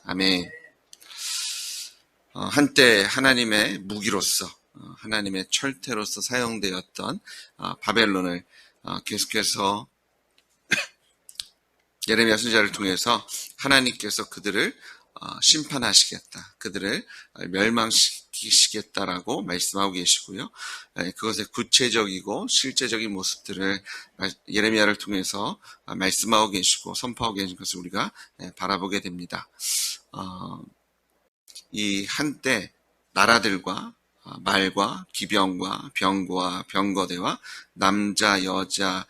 아멘. 한때 하나님의 무기로서, 하나님의 철퇴로서 사용되었던 바벨론을 계속해서 예레미야 선지자를 통해서 하나님께서 그들을 심판하시겠다, 그들을 멸망시키시겠다라고 말씀하고 계시고요. 그것의 구체적이고 실제적인 모습들을 예레미야를 통해서 말씀하고 계시고 선포하고 계신 것을 우리가 바라보게 됩니다. 이 한때 나라들과 말과 기병과 병과 병거대와 남자, 여자,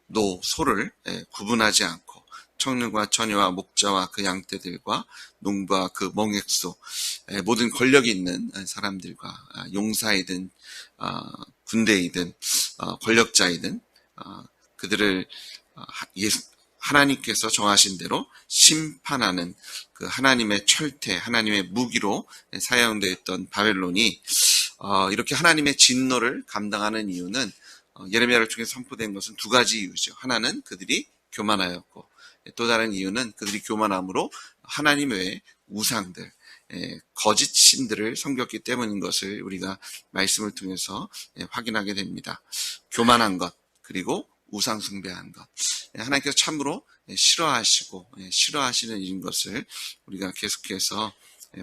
노, 소를 구분하지 않고 청년과 처녀와 목자와 그 양떼들과 농부와 그 멍액소, 모든 권력이 있는 사람들과 용사이든 군대이든 권력자이든 그들을 하나님께서 정하신 대로 심판하는 그 하나님의 철퇴, 하나님의 무기로 사용되어 있던 바벨론이 이렇게 하나님의 진노를 감당하는 이유는 예레미야를 통해 선포된 것은 두 가지 이유죠. 하나는 그들이 교만하였고, 또 다른 이유는 그들이 교만함으로 하나님 외의 우상들, 거짓 신들을 섬겼기 때문인 것을 우리가 말씀을 통해서 확인하게 됩니다. 교만한 것, 그리고 우상 숭배한 것, 하나님께서 참으로 싫어하시고 싫어하시는 일인 것을 우리가 계속해서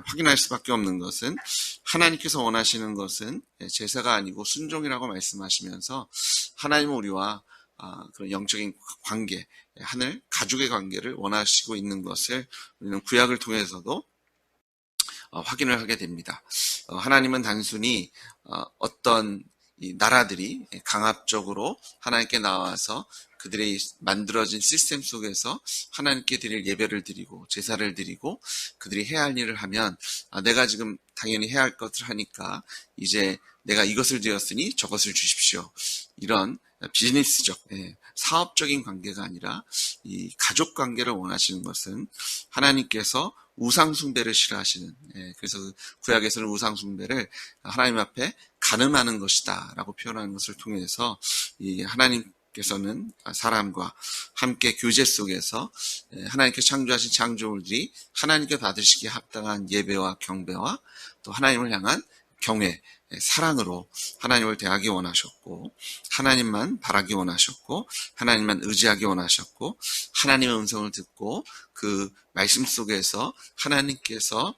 확인할 수밖에 없는 것은, 하나님께서 원하시는 것은 제사가 아니고 순종이라고 말씀하시면서 하나님은 우리와 그런 영적인 관계, 하늘 가족의 관계를 원하시고 있는 것을 우리는 구약을 통해서도 확인을 하게 됩니다. 하나님은 단순히 어떤 이 나라들이 강압적으로 하나님께 나와서 그들의 만들어진 시스템 속에서 하나님께 드릴 예배를 드리고 제사를 드리고 그들이 해야 할 일을 하면, 내가 지금 당연히 해야 할 것을 하니까 이제 내가 이것을 드렸으니 저것을 주십시오, 이런 비즈니스적, 사업적인 관계가 아니라 이 가족 관계를 원하시는 것은, 하나님께서 우상 숭배를 싫어하시는, 그래서 구약에서는 우상 숭배를 하나님 앞에 간음하는 것이다 라고 표현하는 것을 통해서 이 하나님께서는 사람과 함께 교제 속에서 하나님께서 창조하신 창조물들이 하나님께 받으시기에 합당한 예배와 경배와 또 하나님을 향한 경외, 사랑으로 하나님을 대하기 원하셨고, 하나님만 바라기 원하셨고, 하나님만 의지하기 원하셨고, 하나님의 음성을 듣고 그 말씀 속에서 하나님께서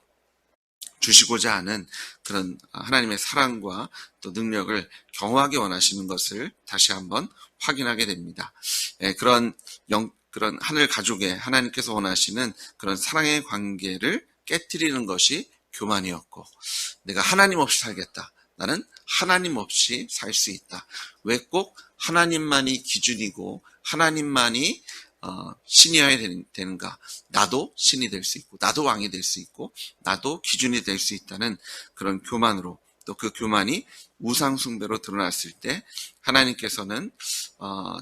주시고자 하는 그런 하나님의 사랑과 또 능력을 경험하기 원하시는 것을 다시 한번 확인하게 됩니다. 그런 하늘 가족의 하나님께서 원하시는 그런 사랑의 관계를 깨트리는 것이 교만이었고, 내가 하나님 없이 살겠다, 나는 하나님 없이 살 수 있다, 왜 꼭 하나님만이 기준이고 하나님만이 신이어야 되는가, 나도 신이 될 수 있고 나도 왕이 될 수 있고 나도 기준이 될 수 있다는 그런 교만으로, 또 그 교만이 우상 숭배로 드러났을 때 하나님께서는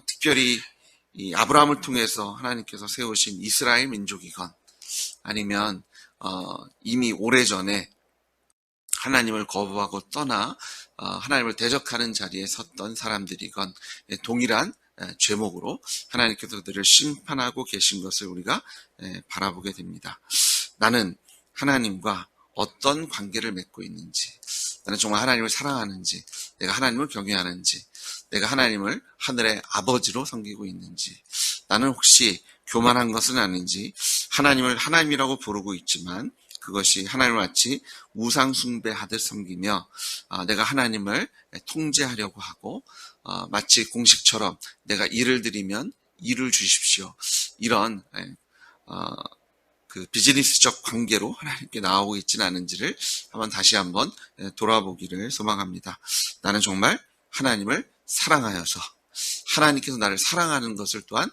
특별히 이 아브라함을 통해서 하나님께서 세우신 이스라엘 민족이건, 아니면 이미 오래전에 하나님을 거부하고 떠나 하나님을 대적하는 자리에 섰던 사람들이건, 동일한 죄목으로 하나님께서 그들을 심판하고 계신 것을 우리가 바라보게 됩니다. 나는 하나님과 어떤 관계를 맺고 있는지, 나는 정말 하나님을 사랑하는지, 내가 하나님을 경외하는지, 내가 하나님을 하늘의 아버지로 섬기고 있는지, 나는 혹시 교만한 것은 아닌지, 하나님을 하나님이라고 부르고 있지만 그것이 하나님을 마치 우상 숭배하듯 섬기며 내가 하나님을 통제하려고 하고, 마치 공식처럼 내가 일을 드리면 일을 주십시오, 이런 그 비즈니스적 관계로 하나님께 나오고 있지는 않은지를 다시 한번 돌아보기를 소망합니다. 나는 정말 하나님을 사랑하여서, 하나님께서 나를 사랑하는 것을 또한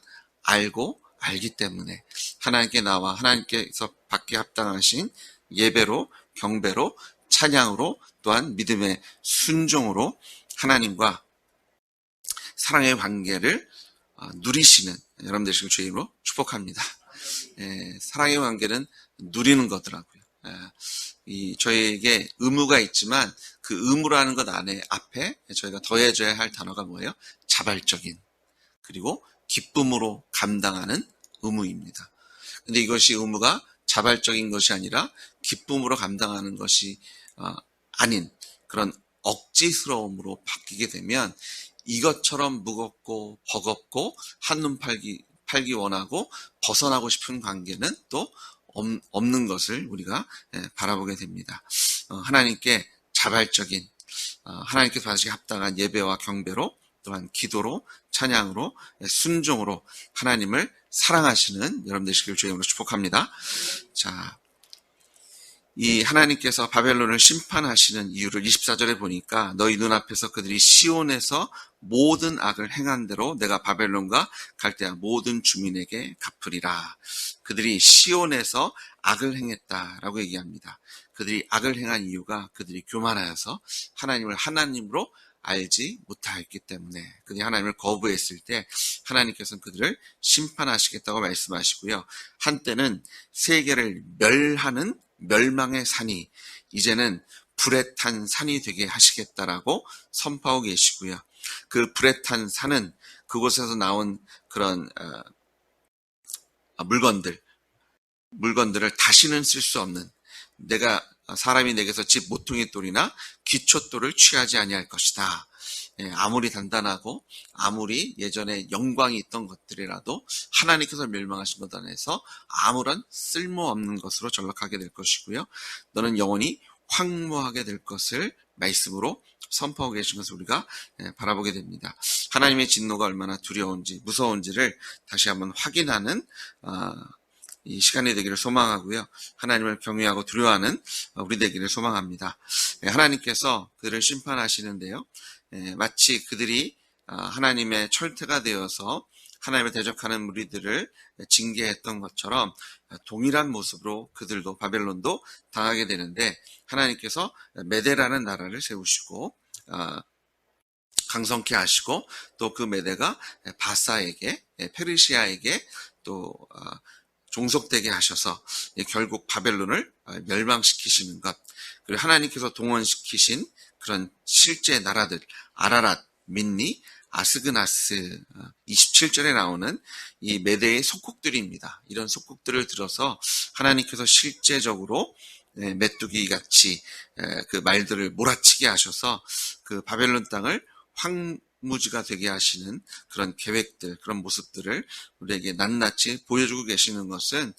알기 때문에 하나님께 나와 하나님께서 받기 합당하신 예배로, 경배로, 찬양으로, 또한 믿음의 순종으로 하나님과 사랑의 관계를 누리시는 여러분 되시길 주의 이름으로 축복합니다. 사랑의 관계는 누리는 거더라고요. 저희에게 의무가 있지만 그 의무라는 것 앞에 저희가 더해줘야 할 단어가 뭐예요? 자발적인, 그리고 기쁨으로 감당하는 의무입니다. 근데 이것이 의무가 자발적인 것이 아니라 기쁨으로 감당하는 것이 아닌 그런 억지스러움으로 바뀌게 되면 이것처럼 무겁고 버겁고 한눈 팔기 원하고 벗어나고 싶은 관계는 또 없는 것을 우리가 바라보게 됩니다. 하나님께 자발적인 하나님께서 받으시기 합당한 예배와 경배로 또한 기도로 찬양으로 순종으로 하나님을 사랑하시는 여러분 되시길 주의 이름으로 축복합니다. 자, 이 하나님께서 바벨론을 심판하시는 이유를 24절에 보니까 너희 눈앞에서 그들이 시온에서 모든 악을 행한 대로 내가 바벨론과 갈대아 모든 주민에게 갚으리라. 그들이 시온에서 악을 행했다라고 얘기합니다. 그들이 악을 행한 이유가 그들이 교만하여서 하나님을 하나님으로 알지 못하였기 때문에 그들이 하나님을 거부했을 때 하나님께서는 그들을 심판하시겠다고 말씀하시고요. 한때는 세계를 멸하는 멸망의 산이 이제는 불에 탄 산이 되게 하시겠다라고 선포하고 계시고요. 그 불에 탄 산은 그곳에서 나온 그런 물건들을 다시는 쓸 수 없는 사람이 내게서 집 모퉁이 돌이나 기초돌을 취하지 아니할 것이다. 아무리 단단하고 아무리 예전에 영광이 있던 것들이라도 하나님께서 멸망하신 것 안에서 아무런 쓸모없는 것으로 전락하게 될 것이고요. 너는 영원히 황무하게 될 것을 말씀으로 선포하고 계신 것을 우리가 바라보게 됩니다. 하나님의 진노가 얼마나 두려운지 무서운지를 다시 한번 확인하는 이 시간이 되기를 소망하고요. 하나님을 경외하고 두려워하는 우리 되기를 소망합니다. 하나님께서 그들을 심판하시는데요. 마치 그들이 하나님의 철퇴가 되어서 하나님을 대적하는 무리들을 징계했던 것처럼 동일한 모습으로 그들도 바벨론도 당하게 되는데 하나님께서 메대라는 나라를 세우시고 강성케 하시고 또 그 메대가 바사에게 페르시아에게 또 종속되게 하셔서 결국 바벨론을 멸망시키시는 것, 그리고 하나님께서 동원시키신 그런 실제 나라들 아라랏, 민니, 아스그나스 27절에 나오는 이 메대의 속국들입니다. 이런 속국들을 들어서 하나님께서 실제적으로 메뚜기 같이 그 말들을 몰아치게 하셔서 그 바벨론 땅을 황무지가 되게 하시는 그런 계획들, 그런 모습들을 우리에게 낱낱이 보여주고 계시는 것은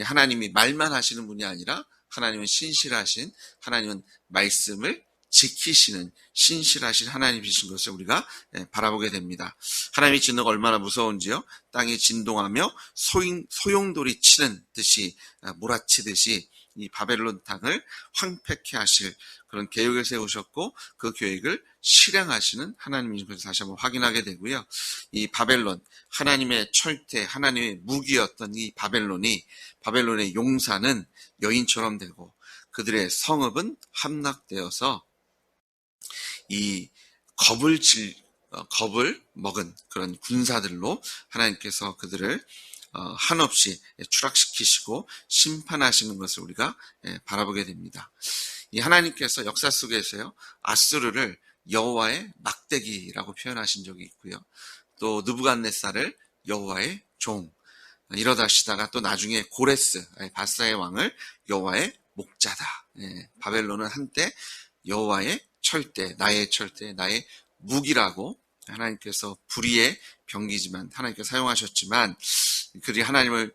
하나님이 말만 하시는 분이 아니라 하나님은 신실하신, 하나님은 말씀을 지키시는 신실하신 하나님이신 것을 우리가 바라보게 됩니다. 하나님의 진노가 얼마나 무서운지요. 땅이 진동하며 소용돌이 치는 듯이 몰아치듯이 이 바벨론 땅을 황폐케 하실 그런 계획을 세우셨고 그 계획을 실행하시는 하나님인 것을 다시 한번 확인하게 되고요. 이 바벨론, 하나님의 철퇴, 하나님의 무기였던 이 바벨론의 용사는 여인처럼 되고 그들의 성읍은 함락되어서 이 겁을 먹은 그런 군사들로 하나님께서 그들을 한없이 추락시키시고 심판하시는 것을 우리가 바라보게 됩니다. 이 하나님께서 역사 속에서요, 아수르를 여호와의 막대기라고 표현하신 적이 있고요. 또 느부갓네살을 여호와의 종, 이러다 하시다가 또 나중에 고레스, 바사의 왕을 여호와의 목자다. 바벨론은 한때 여호와의 철대, 나의 무기라고 하나님께서 불의의 병기지만 하나님께서 사용하셨지만 그들이 하나님을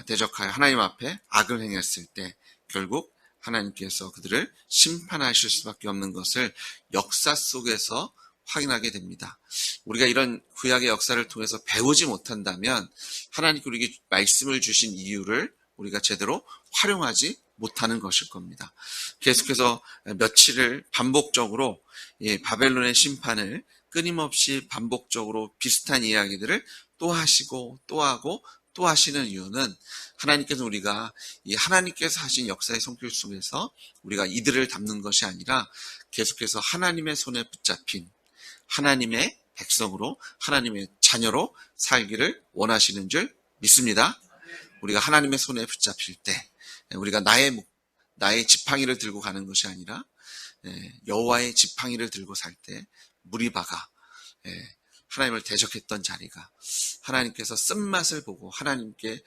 대적하여 하나님 앞에 악을 행했을 때 결국 하나님께서 그들을 심판하실 수밖에 없는 것을 역사 속에서 확인하게 됩니다. 우리가 이런 구약의 역사를 통해서 배우지 못한다면 하나님께 우리에게 말씀을 주신 이유를 우리가 제대로 활용하지 못하는 것일 겁니다. 계속해서 며칠을 반복적으로 바벨론의 심판을 끊임없이 반복적으로 비슷한 이야기들을 또 하시고 또 하고 또 하시는 이유는 하나님께서 우리가 이 하나님께서 하신 역사의 손길 속에서 우리가 이들을 담는 것이 아니라 계속해서 하나님의 손에 붙잡힌 하나님의 백성으로 하나님의 자녀로 살기를 원하시는 줄 믿습니다. 우리가 하나님의 손에 붙잡힐 때 우리가 나의 지팡이를 들고 가는 것이 아니라 여호와의 지팡이를 들고 살 때 무리바가 하나님을 대적했던 자리가, 하나님께서 쓴맛을 보고 하나님께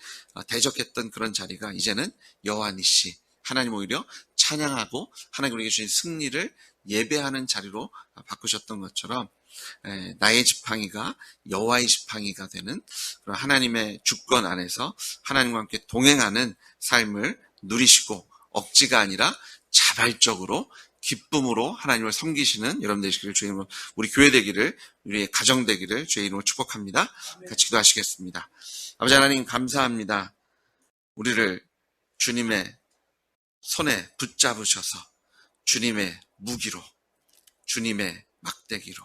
대적했던 그런 자리가 이제는 여호와 니시, 하나님 오히려 찬양하고 하나님 우리에게 주신 승리를 예배하는 자리로 바꾸셨던 것처럼, 나의 지팡이가 여호와의 지팡이가 되는 그런 하나님의 주권 안에서 하나님과 함께 동행하는 삶을 누리시고, 억지가 아니라 자발적으로 기쁨으로 하나님을 섬기시는 여러분 되시기를 주의 이름으로, 우리 교회 되기를, 우리의 가정 되기를 주의 이름으로 축복합니다. 같이 기도하시겠습니다. 아버지 하나님 감사합니다. 우리를 주님의 손에 붙잡으셔서 주님의 무기로, 주님의 막대기로,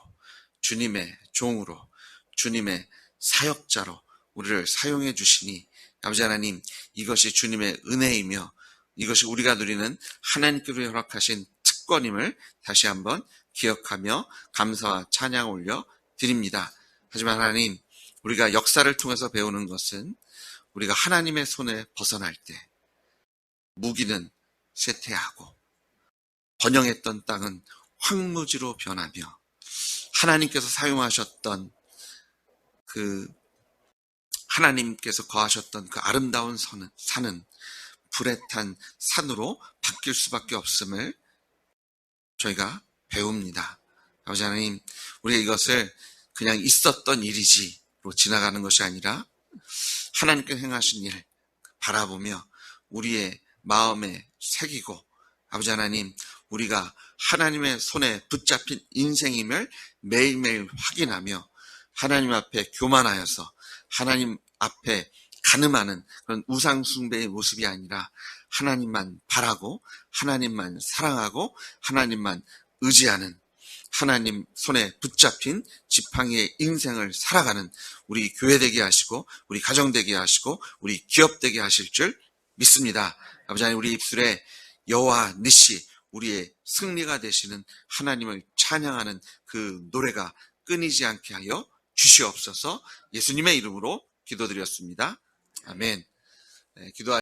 주님의 종으로, 주님의 사역자로 우리를 사용해 주시니, 아버지 하나님, 이것이 주님의 은혜이며 이것이 우리가 누리는 하나님께로 허락하신 특권임을 다시 한번 기억하며 감사와 찬양 올려 드립니다. 하지만 하나님, 우리가 역사를 통해서 배우는 것은 우리가 하나님의 손에 벗어날 때 무기는 쇠퇴하고 번영했던 땅은 황무지로 변하며 하나님께서 사용하셨던 하나님께서 거하셨던 그 아름다운 산은 불에 탄 산으로 바뀔 수밖에 없음을 저희가 배웁니다. 아버지 하나님, 우리가 이것을 그냥 있었던 일이지로 지나가는 것이 아니라 하나님께 행하신 일 바라보며 우리의 마음에 새기고, 아버지 하나님, 우리가 하나님의 손에 붙잡힌 인생임을 매일매일 확인하며 하나님 앞에 교만하여서 하나님 앞에 가늠하는 그런 우상숭배의 모습이 아니라 하나님만 바라고 하나님만 사랑하고 하나님만 의지하는, 하나님 손에 붙잡힌 지팡이의 인생을 살아가는 우리 교회 되게 하시고 우리 가정 되게 하시고 우리 기업 되게 하실 줄 믿습니다. 아버지 하나님, 우리 입술에 여호와 니시, 우리의 승리가 되시는 하나님을 찬양하는 그 노래가 끊이지 않게 하여 주시옵소서. 예수님의 이름으로 기도드렸습니다. 아멘. 기도하